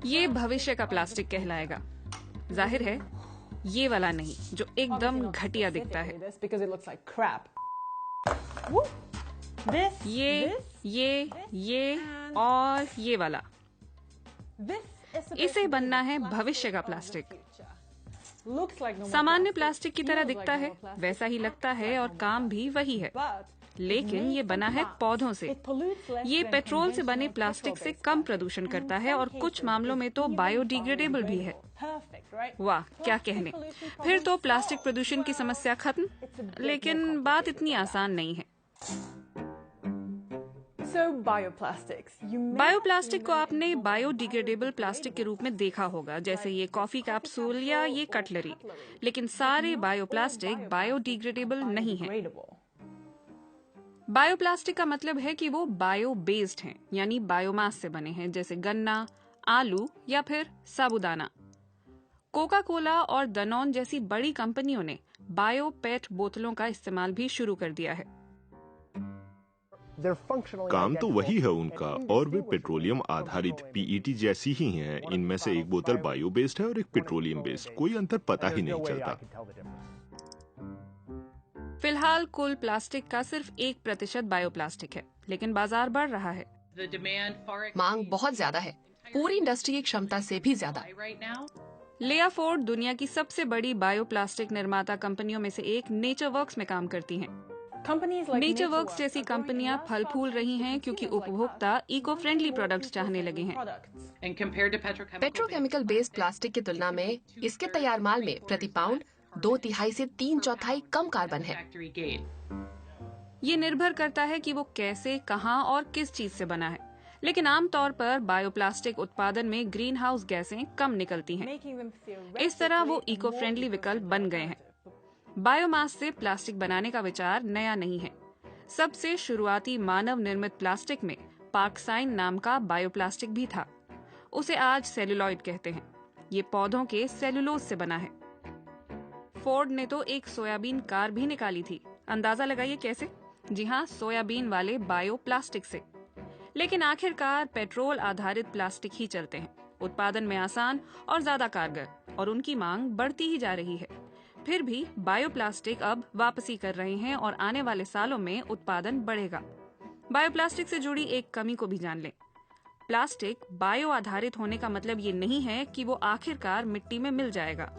ये भविष्य का प्लास्टिक कहलाएगा। जाहिर है ये वाला नहीं जो एकदम घटिया दिखता है। ये और ये वाला, इसे बनना है भविष्य का प्लास्टिक। सामान्य प्लास्टिक की तरह दिखता है, वैसा ही लगता है और काम भी वही है, लेकिन ये बना है पौधों से। ये पेट्रोल से बने प्लास्टिक से कम प्रदूषण करता है और कुछ मामलों में तो बायोडिग्रेडेबल भी है। वाह, क्या कहने। फिर तो प्लास्टिक प्रदूषण की समस्या खत्म। लेकिन बात इतनी आसान नहीं है। बायोप्लास्टिक को आपने बायोडिग्रेडेबल प्लास्टिक के रूप में देखा होगा, जैसे ये कॉफी कैप्सूल या ये कटलरी। लेकिन सारे बायोप्लास्टिक बायोडिग्रेडेबल नहीं हैं। बायोप्लास्टिक का मतलब है कि वो बायो बेस्ड हैं, यानी बायोमास से बने हैं, जैसे गन्ना, आलू या फिर साबूदाना। कोका कोला और डनॉन जैसी बड़ी कंपनियों ने बायो पेट बोतलों का इस्तेमाल भी शुरू कर दिया है। काम तो वही है उनका, और वे पेट्रोलियम आधारित पीईटी जैसी ही हैं। इनमें से एक बोतल बायो बेस्ड है और एक पेट्रोलियम बेस्ड, कोई अंतर पता ही नहीं चलता। फिलहाल कुल प्लास्टिक का सिर्फ 1% बायोप्लास्टिक है, लेकिन बाजार बढ़ रहा है। मांग बहुत ज्यादा है, पूरी इंडस्ट्री की क्षमता से भी ज्यादा। लेया फोर्ड दुनिया की सबसे बड़ी बायोप्लास्टिक निर्माता कंपनियों में से एक नेचरवर्क्स में काम करती हैं। नेचरवर्क्स जैसी कंपनियां फल फूल रही हैं क्योंकि उपभोक्ता इको फ्रेंडली प्रोडक्ट्स चाहने लगे हैं। पेट्रोकेमिकल बेस्ड प्लास्टिक की तुलना में इसके तैयार माल में प्रति पाउंड 2/3 से 3/4 कम कार्बन है। ये निर्भर करता है कि वो कैसे, कहां और किस चीज से बना है, लेकिन आमतौर पर बायोप्लास्टिक उत्पादन में ग्रीन हाउस गैसें कम निकलती हैं। इस तरह वो इको फ्रेंडली विकल्प बन गए हैं। बायोमास से प्लास्टिक बनाने का विचार नया नहीं है। सबसे शुरुआती मानव निर्मित प्लास्टिक में पार्क्साइन नाम का बायोप्लास्टिक भी था। उसे आज सेलुलॉइड कहते हैं। ये पौधों के सेलुलोज से बना है। फोर्ड ने तो एक सोयाबीन कार भी निकाली थी। अंदाजा लगाइए कैसे? जी हाँ, सोयाबीन वाले बायोप्लास्टिक से। लेकिन आखिरकार पेट्रोल आधारित प्लास्टिक ही चलते हैं। उत्पादन में आसान और ज्यादा कारगर, और उनकी मांग बढ़ती ही जा रही है। फिर भी बायोप्लास्टिक अब वापसी कर रहे हैं और आने वाले सालों में उत्पादन बढ़ेगा। बायोप्लास्टिक से जुड़ी एक कमी को भी जान लें। प्लास्टिक बायो आधारित होने का मतलब ये नहीं है कि वो आखिरकार मिट्टी में मिल जाएगा।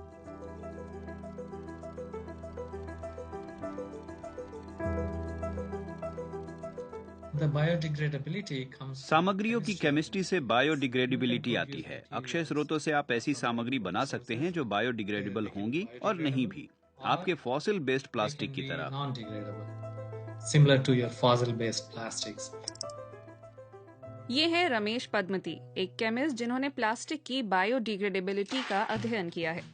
सामग्रियों की केमिस्ट्री से बायोडिग्रेडेबिलिटी आती है। अक्षय स्रोतों से आप ऐसी सामग्री बना सकते हैं जो बायोडिग्रेडेबल होंगी और नहीं भी, आपके फॉसिल बेस्ड प्लास्टिक की तरह। ये है रमेश पद्मती, एक केमिस्ट जिन्होंने प्लास्टिक की बायोडिग्रेडेबिलिटी का अध्ययन किया है।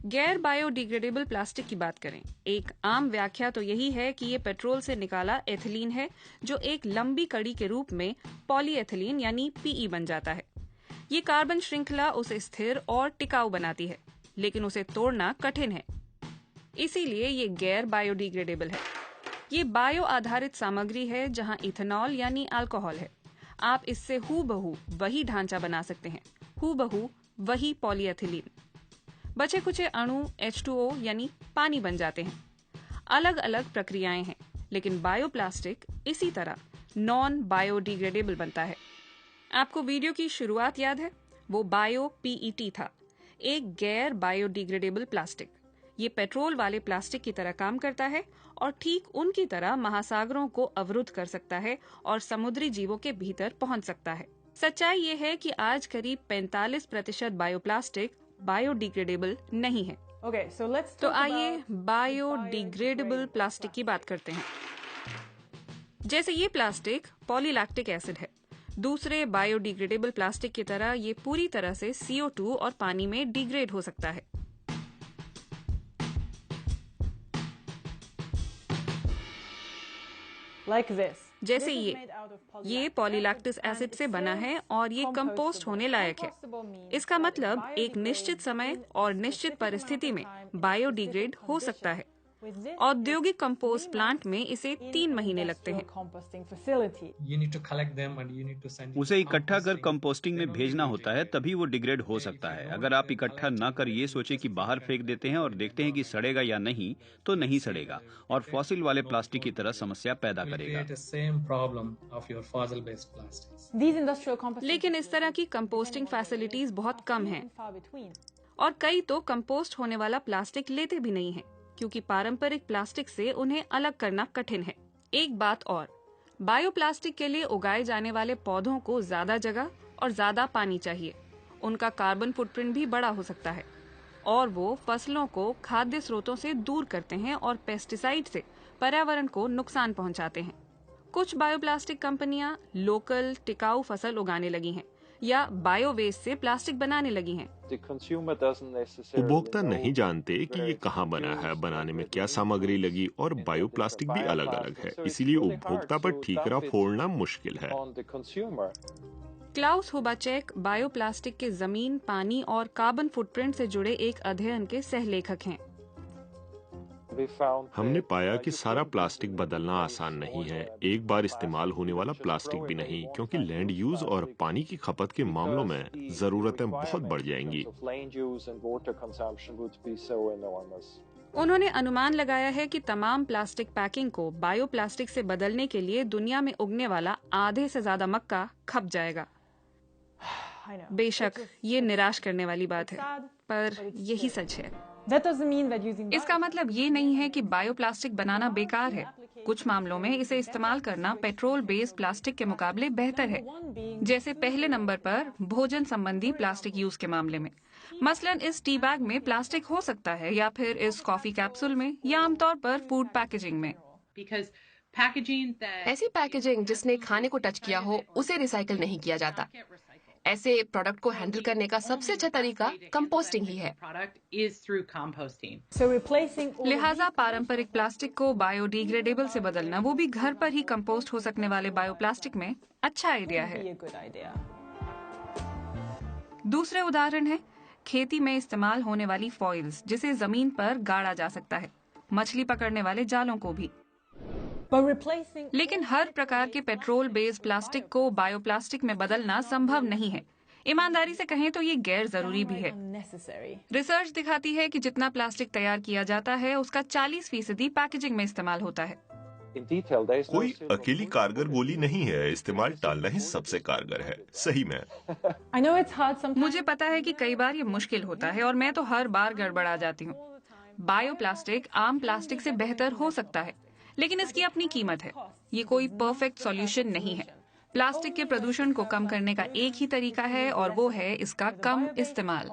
गैर बायोडिग्रेडेबल प्लास्टिक की बात करें, एक आम व्याख्या तो यही है कि ये पेट्रोल से निकाला एथिलीन है, जो एक लंबी कड़ी के रूप में पॉलीएथिलीन यानी पीई बन जाता है। ये कार्बन श्रृंखला उसे स्थिर और टिकाऊ बनाती है, लेकिन उसे तोड़ना कठिन है। इसीलिए ये गैर बायोडिग्रेडेबल है। ये बायो आधारित सामग्री है जहां इथेनॉल यानी अल्कोहल है। आप इससे हूबहू वही ढांचा बना सकते हैं, हूबहू वही पॉलीएथिलीन। बचे कुचे अणु H2O यानी पानी बन जाते हैं। अलग अलग प्रक्रियाएं हैं, लेकिन बायोप्लास्टिक इसी तरह नॉन बायोडिग्रेडेबल बनता है। आपको वीडियो की शुरुआत याद है? वो बायो पीईटी था, एक गैर बायोडिग्रेडेबल प्लास्टिक। ये पेट्रोल वाले प्लास्टिक की तरह काम करता है और ठीक उनकी तरह महासागरों को अवरुद्ध कर सकता है और समुद्री जीवों के भीतर पहुंच सकता है। सच्चाई ये है कि आज करीब 45% बायोप्लास्टिक बायोडिग्रेडेबल नहीं है। तो आइए बायोडिग्रेडेबल प्लास्टिक की बात करते हैं। जैसे ये प्लास्टिक पॉलीलैक्टिक एसिड है। दूसरे बायोडिग्रेडेबल प्लास्टिक की तरह ये पूरी तरह से CO2 और पानी में डिग्रेड हो सकता है। जैसे ये पॉलीलैक्टिक एसिड से बना है और ये कंपोस्ट होने लायक है। इसका मतलब एक निश्चित समय और निश्चित परिस्थिति में बायोडिग्रेड हो सकता है। औद्योगिक कंपोस्ट प्लांट में इसे 3 महीने लगते हैं। उसे इकट्ठा कर कंपोस्टिंग में भेजना होता है, तभी वो डिग्रेड हो सकता है। अगर आप इकट्ठा न कर ये सोचे कि बाहर फेंक देते हैं और देखते हैं कि सड़ेगा या नहीं, तो नहीं सड़ेगा और फॉसिल वाले प्लास्टिक की तरह समस्या पैदा करेगा। लेकिन इस तरह की कंपोस्टिंग फैसिलिटीज बहुत कम हैं और कई तो कंपोस्ट होने वाला प्लास्टिक लेते भी नहीं हैं, क्योंकि पारंपरिक प्लास्टिक से उन्हें अलग करना कठिन है। एक बात और, बायोप्लास्टिक के लिए उगाए जाने वाले पौधों को ज्यादा जगह और ज्यादा पानी चाहिए। उनका कार्बन फुटप्रिंट भी बड़ा हो सकता है और वो फसलों को खाद्य स्रोतों से दूर करते हैं और पेस्टिसाइड से पर्यावरण को नुकसान पहुंचाते हैं। कुछ बायोप्लास्टिक कंपनियां लोकल टिकाऊ फसल उगाने लगी हैं या बायो वेस्ट से प्लास्टिक बनाने लगी हैं। उपभोक्ता नहीं जानते कि ये कहाँ बना है, बनाने में क्या सामग्री लगी और बायोप्लास्टिक भी अलग अलग है, इसीलिए उपभोक्ता पर ठीकरा फोड़ना मुश्किल है। क्लाउस हुबाचेक बायोप्लास्टिक के जमीन, पानी और कार्बन फुटप्रिंट से जुड़े एक अध्ययन के सहलेखक हैं। हमने पाया कि सारा प्लास्टिक बदलना आसान नहीं है, एक बार इस्तेमाल होने वाला प्लास्टिक भी नहीं, क्योंकि लैंड यूज और पानी की खपत के मामलों में जरूरतें बहुत बढ़ जाएंगी। उन्होंने अनुमान लगाया है कि तमाम प्लास्टिक पैकिंग को बायोप्लास्टिक से बदलने के लिए दुनिया में उगने वाला आधे से ज्यादा मक्का खप जाएगा। बेशक ये निराश करने वाली बात है, पर यही सच है। इसका मतलब ये नहीं है कि बायोप्लास्टिक बनाना बेकार है। कुछ मामलों में इसे इस्तेमाल करना पेट्रोल बेस्ड प्लास्टिक के मुकाबले बेहतर है, जैसे पहले नंबर पर भोजन संबंधी प्लास्टिक यूज के मामले में। मसलन इस टी बैग में प्लास्टिक हो सकता है, या फिर इस कॉफी कैप्सूल में, या आमतौर पर फूड पैकेजिंग में। ऐसी पैकेजिंग जिसने खाने को टच किया हो उसे रिसाइकल नहीं किया जाता। ऐसे प्रोडक्ट को हैंडल करने का सबसे अच्छा तरीका कंपोस्टिंग ही है। लिहाजा पारंपरिक प्लास्टिक को बायोडिग्रेडेबल से बदलना, वो भी घर पर ही कंपोस्ट हो सकने वाले बायोप्लास्टिक में, अच्छा आइडिया है। दूसरे उदाहरण है खेती में इस्तेमाल होने वाली फॉइल्स, जिसे जमीन पर गाड़ा जा सकता है, मछली पकड़ने वाले जालों को भी। लेकिन हर प्रकार के पेट्रोल बेस्ड प्लास्टिक को बायोप्लास्टिक में बदलना संभव नहीं है। ईमानदारी से कहें तो ये गैर जरूरी भी है। रिसर्च दिखाती है कि जितना प्लास्टिक तैयार किया जाता है उसका 40% पैकेजिंग में इस्तेमाल होता है। कोई अकेली कारगर गोली नहीं है, इस्तेमाल टालना ही सबसे कारगर है। सही में मुझे पता है कि कई बार ये मुश्किल होता है और मैं तो हर बार गड़बड़ा जाती हूँ। बायोप्लास्टिक आम प्लास्टिक से बेहतर हो सकता है, लेकिन इसकी अपनी कीमत है। ये कोई परफेक्ट सॉल्यूशन नहीं है। प्लास्टिक के प्रदूषण को कम करने का एक ही तरीका है और वो है इसका कम इस्तेमाल।